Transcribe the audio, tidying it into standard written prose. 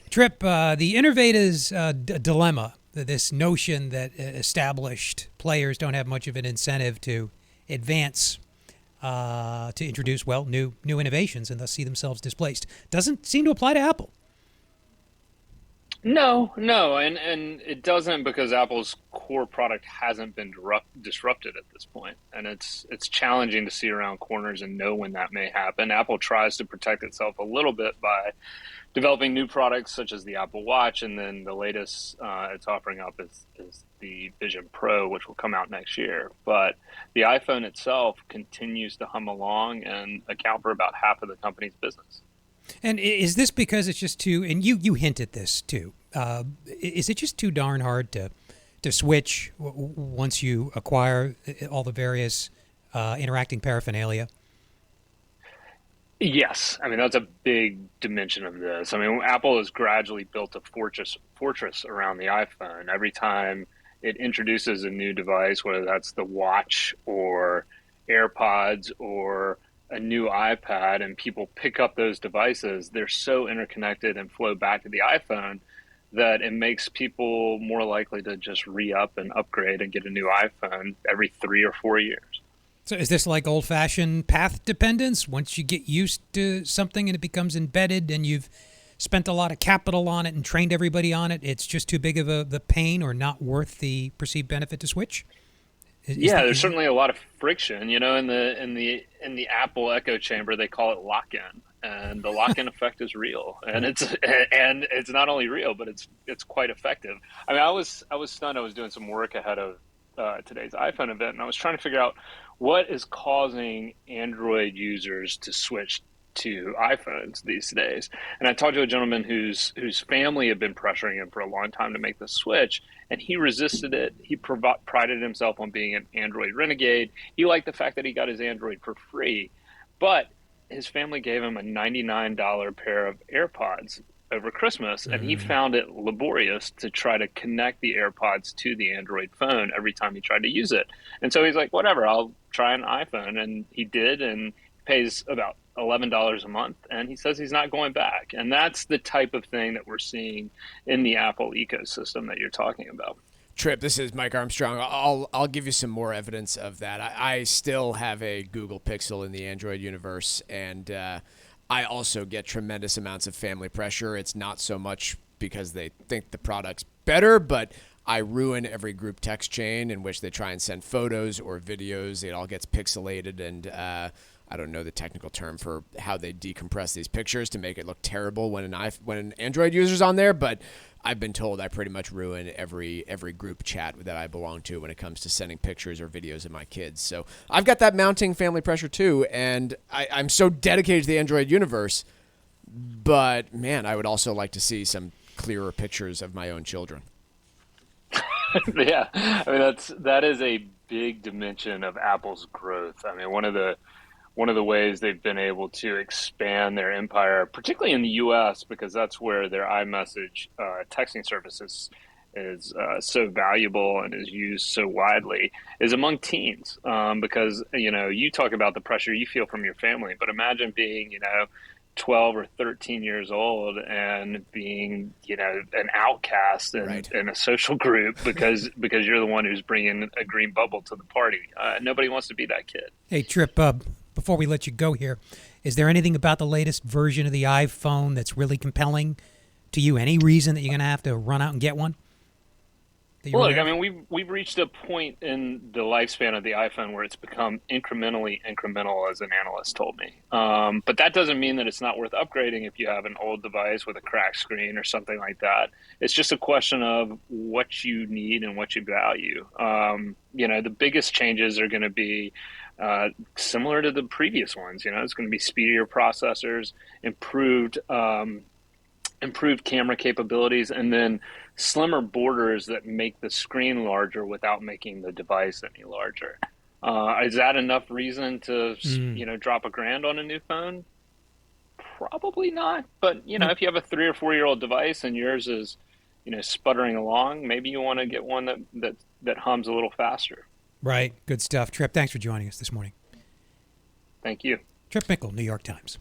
Tripp, the innovator's dilemma, this notion that established players don't have much of an incentive to advance, to introduce, new innovations and thus see themselves displaced, doesn't seem to apply to Apple. No, and it doesn't because Apple's core product hasn't been disrupted at this point, and it's challenging to see around corners and know when that may happen. Apple tries to protect itself a little bit by developing new products such as the Apple Watch, and then the latest it's offering up is the Vision Pro, which will come out next year. But the iPhone itself continues to hum along and account for about half of the company's business. And is this because it's just too, and you hint at this too, is it just too darn hard to switch once you acquire all the various interacting paraphernalia? Yes, I mean that's a big dimension of this. I mean, Apple has gradually built a fortress around the iPhone. Every time it introduces a new device, whether that's the watch or AirPods or a new iPad, and people pick up those devices, they're so interconnected and flow back to the iPhone that it makes people more likely to just re-up and upgrade and get a new iPhone every 3 or 4 years. So is this like old-fashioned path dependence? Once you get used to something and it becomes embedded and you've spent a lot of capital on it and trained everybody on it, it's just too big of the pain or not worth the perceived benefit to switch? Yeah, there's certainly a lot of friction. In the Apple echo chamber, they call it lock-in, and the lock-in effect is real, and it's not only real, but it's quite effective. I mean, I was stunned. I was doing some work ahead of today's iPhone event, and I was trying to figure out what is causing Android users to switch to iPhones these days. And I talked to a gentleman whose family had been pressuring him for a long time to make the switch, and he resisted it. He prided himself on being an Android renegade. He liked the fact that he got his Android for free, but his family gave him a $99 pair of AirPods over Christmas, and he found it laborious to try to connect the AirPods to the Android phone every time he tried to use it. And so he's like, whatever, I'll try an iPhone. And he did, and pays about $11 a month, and he says he's not going back. And that's the type of thing that we're seeing in the Apple ecosystem that you're talking about. Tripp, this is Mike Armstrong. I'll give you some more evidence of that. I still have a Google Pixel in the Android universe, and I also get tremendous amounts of family pressure. It's not so much because they think the product's better, but I ruin every group text chain in which they try and send photos or videos. It all gets pixelated, and I don't know the technical term for how they decompress these pictures to make it look terrible when an Android user's on there, but I've been told I pretty much ruin every group chat that I belong to when it comes to sending pictures or videos of my kids. So I've got that mounting family pressure too, and I'm so dedicated to the Android universe, but man, I would also like to see some clearer pictures of my own children. Yeah, I mean that is a big dimension of Apple's growth. I mean, one of the ways they've been able to expand their empire, particularly in the U.S., because that's where their iMessage texting services is so valuable and is used so widely, is among teens. Because you talk about the pressure you feel from your family, but imagine being 12 or 13 years old and being an outcast Right. in a social group because you're the one who's bringing a green bubble to the party. Nobody wants to be that kid. Hey, Tripp, before we let you go here, is there anything about the latest version of the iPhone that's really compelling to you? Any reason that you're going to have to run out and get one? Well, look, I mean, we've reached a point in the lifespan of the iPhone where it's become incrementally incremental, as an analyst told me. But that doesn't mean that it's not worth upgrading if you have an old device with a cracked screen or something like that. It's just a question of what you need and what you value. The biggest changes are going to be similar to the previous ones. It's going to be speedier processors, improved camera capabilities, and then slimmer borders that make the screen larger without making the device any larger. Is that enough reason to, drop $1,000 on a new phone? Probably not. But, if you have a 3 or 4 year old device and yours is, sputtering along, maybe you want to get one that hums a little faster. Right. Good stuff. Tripp, thanks for joining us this morning. Thank you. Tripp Mickle, New York Times.